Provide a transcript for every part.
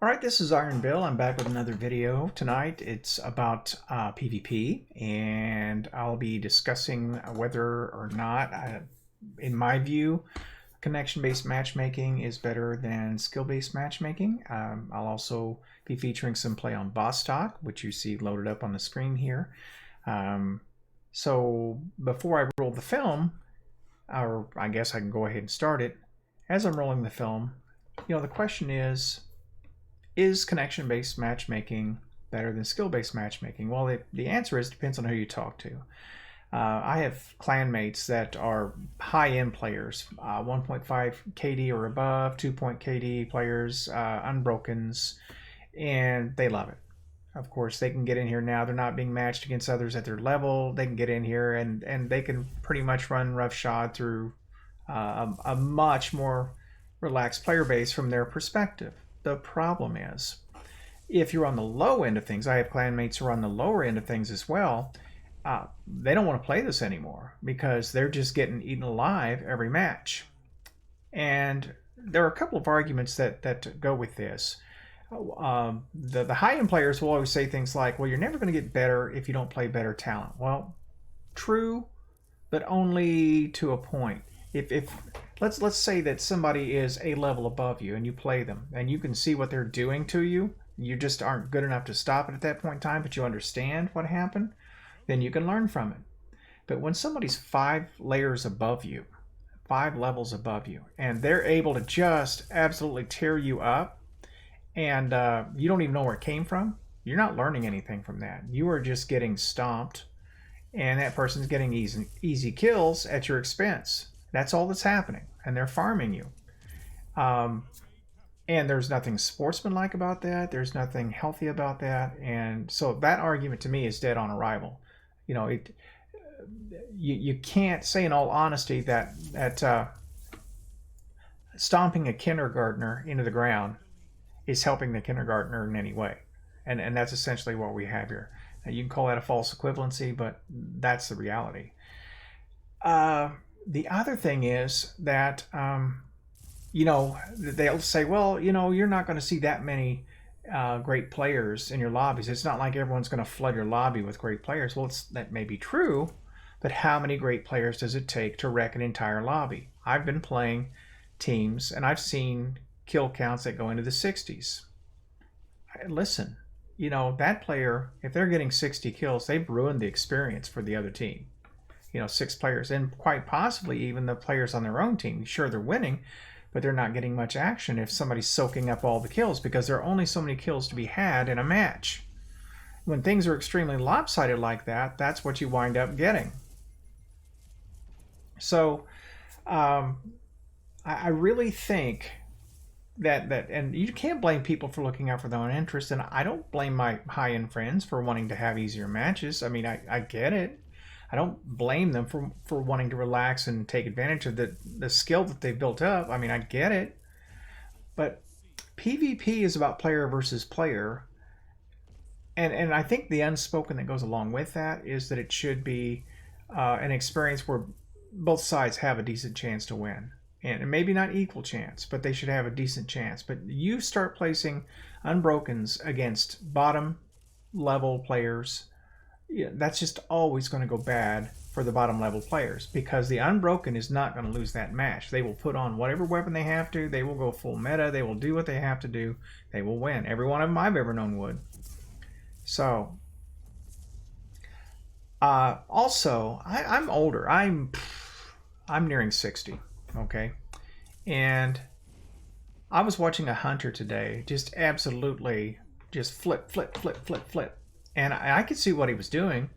All right, this is Iron Bill. I'm back with another video tonight. It's about PvP, and I'll be discussing whether or not, in my view, connection-based matchmaking is better than skill-based matchmaking. I'll also be featuring some play on boss talk, which you see loaded up on the screen here. So before I roll the film, or I guess I can go ahead and start it. As I'm rolling the film, the question is connection-based matchmaking better than skill-based matchmaking? Well, the answer is depends on who you talk to. I have clanmates that are high-end players, 1.5 KD or above, 2 KD players, unbrokens, and they love it. Of course, they can get in here now. They're not being matched against others at their level. They can get in here and they can pretty much run roughshod through a much more relaxed player base from their perspective. The problem is, if you're on the low end of things, I have clanmates who are on the lower end of things as well, they don't want to play this anymore because they're just getting eaten alive every match. And there are a couple of arguments that go with this. The high-end players will always say things like, well, you're never going to get better if you don't play better talent. Well, true, but only to a point. If let's say that somebody is a level above you and you play them and you can see what they're doing to you, you just aren't good enough to stop it at that point in time, but you understand what happened, then you can learn from it. But when somebody's 5 layers above you, 5 levels above you, and they're able to just absolutely tear you up, and you don't even know where it came from, you're not learning anything from that. You are just getting stomped, and that person's getting easy kills at your expense. That's all that's happening, and they're farming you. And there's nothing sportsmanlike about that. There's nothing healthy about that. And so that argument to me is dead on arrival. You can't say in all honesty that stomping a kindergartner into the ground is helping the kindergartner in any way. And that's essentially what we have here. Now, you can call that a false equivalency, but that's the reality. The other thing is that, they'll say, well, you're not going to see that many great players in your lobbies. It's not like everyone's going to flood your lobby with great players. Well, that may be true, but how many great players does it take to wreck an entire lobby? I've been playing teams, and I've seen kill counts that go into the 60s. Listen, that player, if they're getting 60 kills, they've ruined the experience for the other team. 6 players, and quite possibly even the players on their own team. Sure, they're winning, but they're not getting much action if somebody's soaking up all the kills, because there are only so many kills to be had in a match. When things are extremely lopsided like that, that's what you wind up getting. So I really think that and you can't blame people for looking out for their own interests, and I don't blame my high-end friends for wanting to have easier matches. I mean, I get it. I don't blame them for wanting to relax and take advantage of the skill that they've built up. I mean, I get it. But PvP is about player versus player. And I think the unspoken that goes along with that is that it should be an experience where both sides have a decent chance to win. And maybe not equal chance, but they should have a decent chance. But you start placing unbrokens against bottom level players, that's just always going to go bad for the bottom level players, because the unbroken is not going to lose that match. They will put on whatever weapon they have to. They will go full meta. They will do what they have to do. They will win. Every one of them I've ever known would. So, also, I'm older. I'm nearing 60. Okay, and I was watching a hunter today, just absolutely just flip. And I could see what he was doing,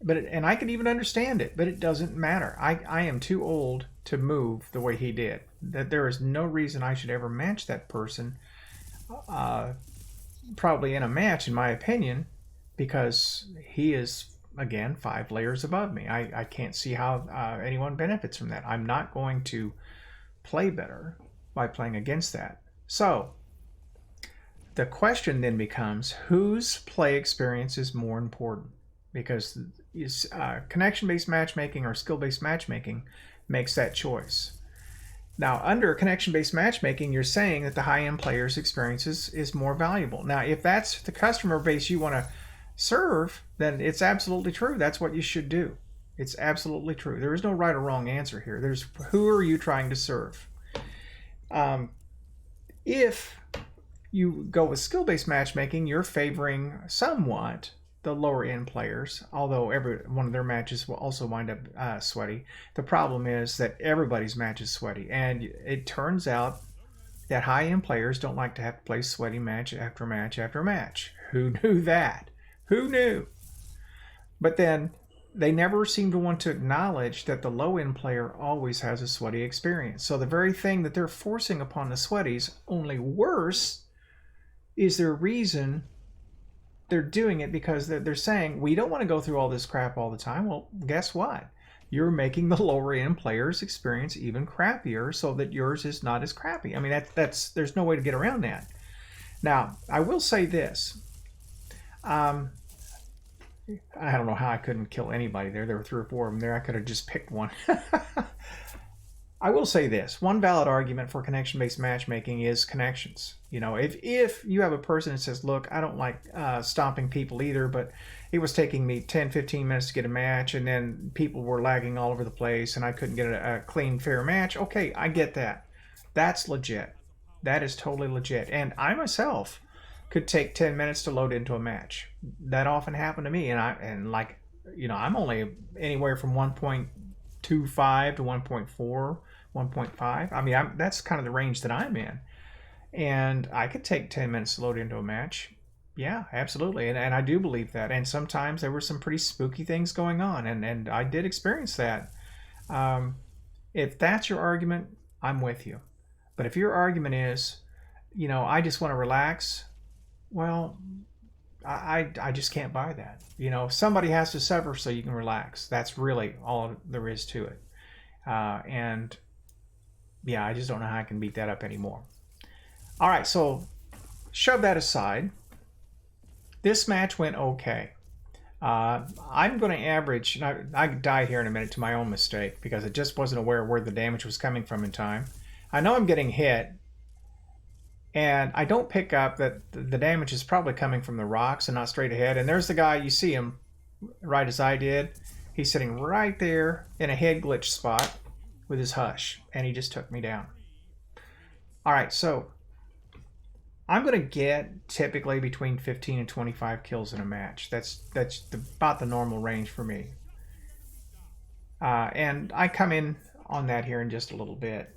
and I could even understand it, but it doesn't matter. I am too old to move the way he did. That there is no reason I should ever match that person, probably in a match, in my opinion, because he is, again, 5 layers above me. I can't see how anyone benefits from that. I'm not going to play better by playing against that. So the question then becomes, whose play experience is more important? Because connection-based matchmaking or skill-based matchmaking makes that choice. Now, under connection-based matchmaking, you're saying that the high-end player's experience is more valuable. Now, if that's the customer base you want to serve, then it's absolutely true. That's what you should do. It's absolutely true. There is no right or wrong answer here. There's who are you trying to serve? If you go with skill-based matchmaking, you're favoring somewhat the lower end players, although every one of their matches will also wind up sweaty. The problem is that everybody's match is sweaty, and it turns out that high end players don't like to have to play sweaty match after match after match. Who knew that? Who knew? But then they never seem to want to acknowledge that the low end player always has a sweaty experience. So the very thing that they're forcing upon the sweaties, only worse, is their reason they're doing it, because they're saying, we don't want to go through all this crap all the time. Well, guess what? You're making the lower end players experience even crappier so that yours is not as crappy. I mean, there's no way to get around that. Now, I will say this. I don't know how I couldn't kill anybody there. There were 3 or 4 of them there. I could have just picked one. I will say this. One valid argument for connection-based matchmaking is connections. You know, if you have a person that says, look, I don't like stomping people either, but it was taking me 10, 15 minutes to get a match, and then people were lagging all over the place, and I couldn't get a clean, fair match. Okay, I get that. That's legit. That is totally legit. And I myself could take 10 minutes to load into a match. That often happened to me, and like, you know, I'm only anywhere from 1.25 to 1.4, 1.5. I mean, that's kind of the range that I'm in. And I could take 10 minutes to load into a match. Yeah, absolutely. And I do believe that. And sometimes there were some pretty spooky things going on. And I did experience that. If that's your argument, I'm with you. But if your argument is, you know, I just want to relax, well, I just can't buy that. You know, somebody has to suffer so you can relax. That's really all there is to it. And yeah, I just don't know how I can beat that up anymore. All right, so shove that aside. This match went okay. I'm going to average, and I die here in a minute to my own mistake because I just wasn't aware where the damage was coming from in time. I know I'm getting hit, and I don't pick up that the damage is probably coming from the rocks and not straight ahead. And there's the guy, you see him right as I did. He's sitting right there in a head glitch spot with his hush, and he just took me down. All right, so I'm going to get typically between 15 and 25 kills in a match. That's about the normal range for me. And I come in on that here in just a little bit.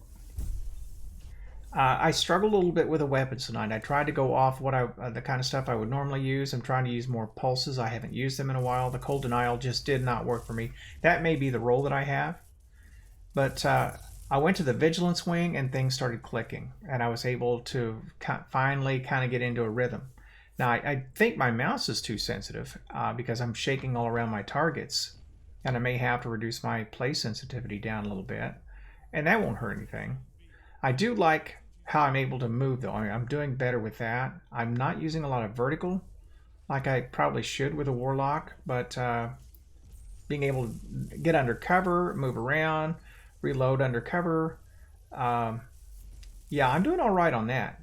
I struggled a little bit with the weapons tonight. I tried to go off what the kind of stuff I would normally use. I'm trying to use more pulses. I haven't used them in a while. The cold denial just did not work for me. That may be the role that I have. But I went to the vigilance wing and things started clicking. And I was able to finally kind of get into a rhythm. Now, I think my mouse is too sensitive because I'm shaking all around my targets. And I may have to reduce my play sensitivity down a little bit. And that won't hurt anything. I do like how I'm able to move, though. I mean, I'm doing better with that. I'm not using a lot of vertical like I probably should with a warlock, but being able to get under cover, move around, reload under cover, yeah, I'm doing all right on that.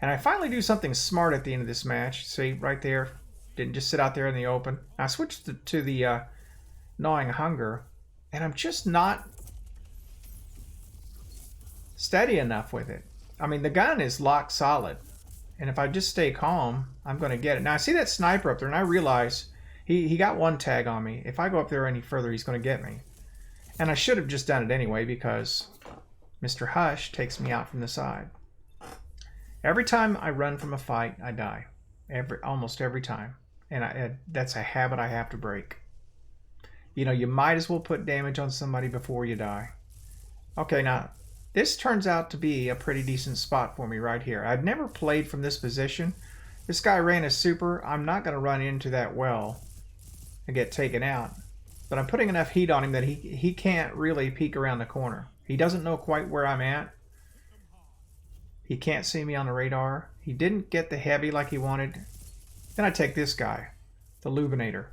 And I finally do something smart at the end of this match. See, right there, didn't just sit out there in the open. I switched to the gnawing hunger, and I'm just not steady enough with it. I mean, the gun is locked solid, and if I just stay calm, I'm going to get it. Now I see that sniper up there, and I realize he got one tag on me. If I go up there any further, he's going to get me. And I should have just done it anyway because Mr. Hush takes me out from the side. Every time I run from a fight, I die. Almost every time. And that's a habit I have to break. You know, you might as well put damage on somebody before you die. Okay, now this turns out to be a pretty decent spot for me right here. I've never played from this position. This guy ran a super. I'm not going to run into that well and get taken out. But I'm putting enough heat on him that he can't really peek around the corner. He doesn't know quite where I'm at. He can't see me on the radar. He didn't get the heavy like he wanted. Then I take this guy, the Lubinator.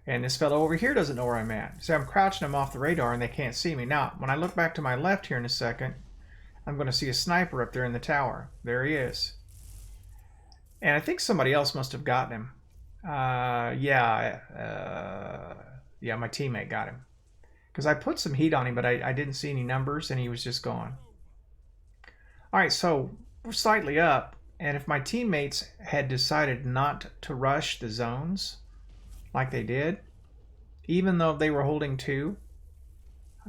And this fellow over here doesn't know where I'm at. See, I'm crouching them off the radar and they can't see me. Now, when I look back to my left here in a second, I'm going to see a sniper up there in the tower. There he is. And I think somebody else must have gotten him. Yeah, my teammate got him. Because I put some heat on him, but I didn't see any numbers, and he was just gone. All right, so we're slightly up. And if my teammates had decided not to rush the zones like they did, even though they were holding 2,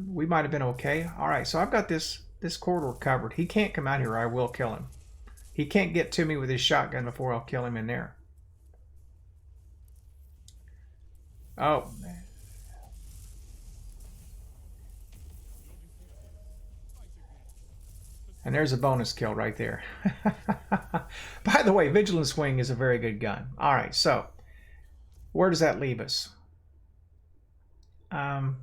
we might have been okay. All right, so I've got this corridor covered. He can't come out here or I will kill him. He can't get to me with his shotgun before I'll kill him in there. Oh, man. And there's a bonus kill right there. By the way, Vigilance Wing is a very good gun. All right, so where does that leave us? All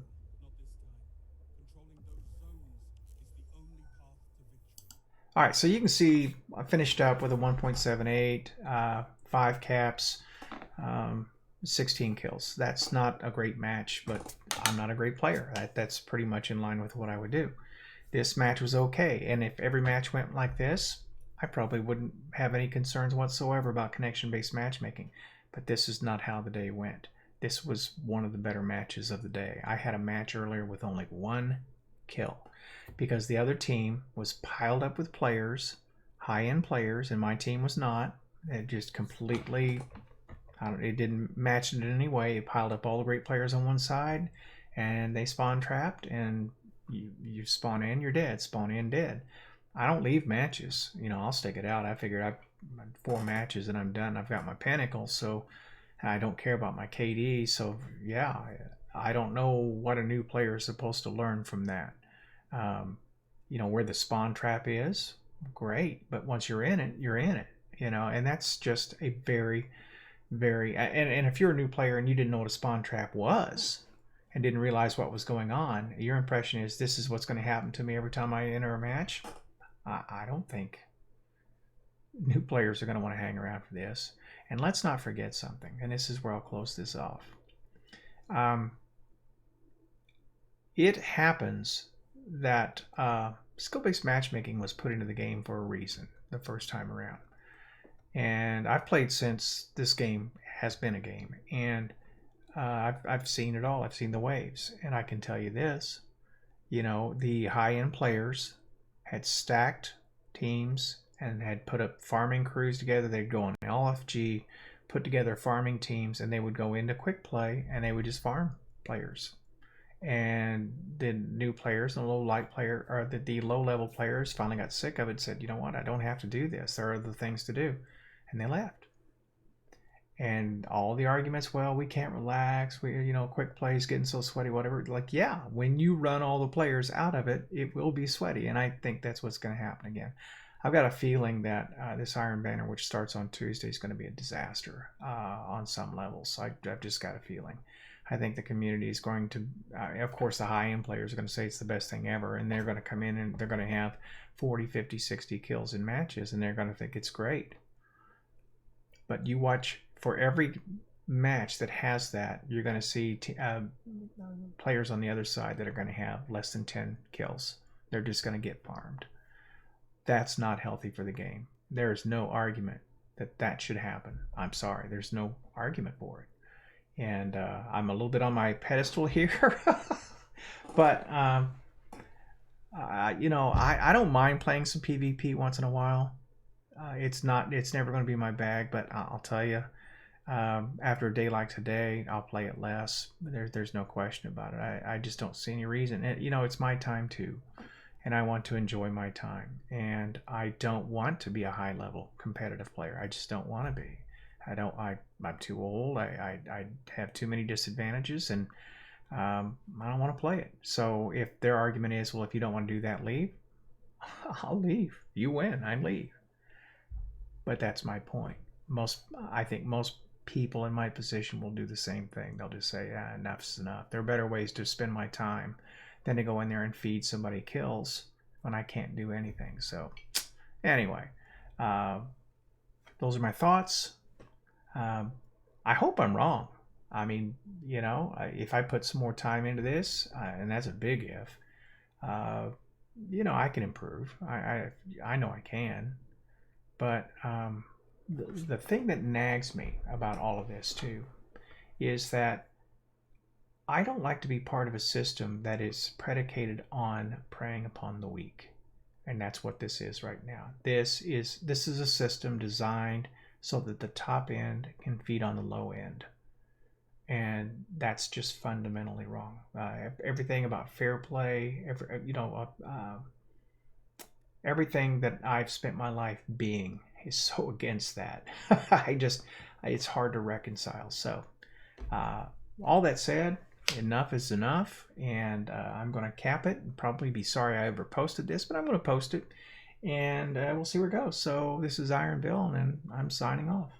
right, so you can see I finished up with a 1.78, 5 caps, 16 kills. That's not a great match, but I'm not a great player. That's pretty much in line with what I would do. This match was okay, and if every match went like this, I probably wouldn't have any concerns whatsoever about connection-based matchmaking. But this is not how the day went. This was one of the better matches of the day. I had a match earlier with only 1 kill because the other team was piled up with players, high-end players, and my team was not. It just completely, it didn't match it in any way. It piled up all the great players on one side, and they spawn trapped, and you spawn in, you're dead. Spawn in, dead. I don't leave matches. You know, I'll stick it out. I figured I've 4 matches and I'm done. I've got my pinnacle, so I don't care about my KD. So yeah, I don't know what a new player is supposed to learn from that. You know, where the spawn trap is, great. But once you're in it, you're in it. You know, and that's just a very, very, and if you're a new player and you didn't know what a spawn trap was, and didn't realize what was going on, your impression is this is what's going to happen to me every time I enter a match. I don't think new players are going to want to hang around for this. And let's not forget something, and this is where I'll close this off. It happens that skill-based matchmaking was put into the game for a reason the first time around. And I've played since this game has been a game, and I've seen it all. I've seen the waves, and I can tell you this, you know, the high-end players had stacked teams and had put up farming crews together. They'd go on LFG, put together farming teams, and they would go into Quickplay and they would just farm players. And the new players, the the low-level players finally got sick of it and said, you know what, I don't have to do this. There are other things to do. And they left. And all the arguments, well, we can't relax, Quickplay is getting so sweaty, whatever. Like, yeah, when you run all the players out of it, it will be sweaty. And I think that's what's going to happen again. I've got a feeling that this Iron Banner, which starts on Tuesday, is going to be a disaster on some levels. I've just got a feeling. I think the community is going to, of course, the high-end players are going to say it's the best thing ever, and they're going to come in and they're going to have 40, 50, 60 kills in matches, and they're going to think it's great. But you watch, for every match that has that, you're going to see players on the other side that are going to have less than 10 kills. They're just going to get farmed. That's not healthy for the game. There is no argument that that should happen. I'm sorry. There's no argument for it. And I'm a little bit on my pedestal here. But, I don't mind playing some PvP once in a while. It's never going to be my bag, but I'll tell you, after a day like today, I'll play it less. There's no question about it. I just don't see any reason. It's my time too, and I want to enjoy my time. And I don't want to be a high-level competitive player. I just don't want to be. I'm too old. I have too many disadvantages, and I don't want to play it. So if their argument is, well, if you don't want to do that, leave, I'll leave. You win, I leave. But that's my point. I think most people in my position will do the same thing. They'll just say, enough's enough. There are better ways to spend my time than to go in there and feed somebody kills when I can't do anything. So anyway, those are my thoughts. I hope I'm wrong. I mean, if I put some more time into this, and that's a big if, uh, I can improve. I know I can. But the thing that nags me about all of this too is that I don't like to be part of a system that is predicated on preying upon the weak. And that's what this is right now. This is a system designed so that the top end can feed on the low end. And that's just fundamentally wrong. Everything about fair play, everything that I've spent my life being is so against that. It's hard to reconcile. So, uh, all that said, enough is enough, and I'm going to cap it and probably be sorry I ever posted this, but I'm going to post it, and we'll see where it goes. So, this is Iron Bill, and I'm signing off.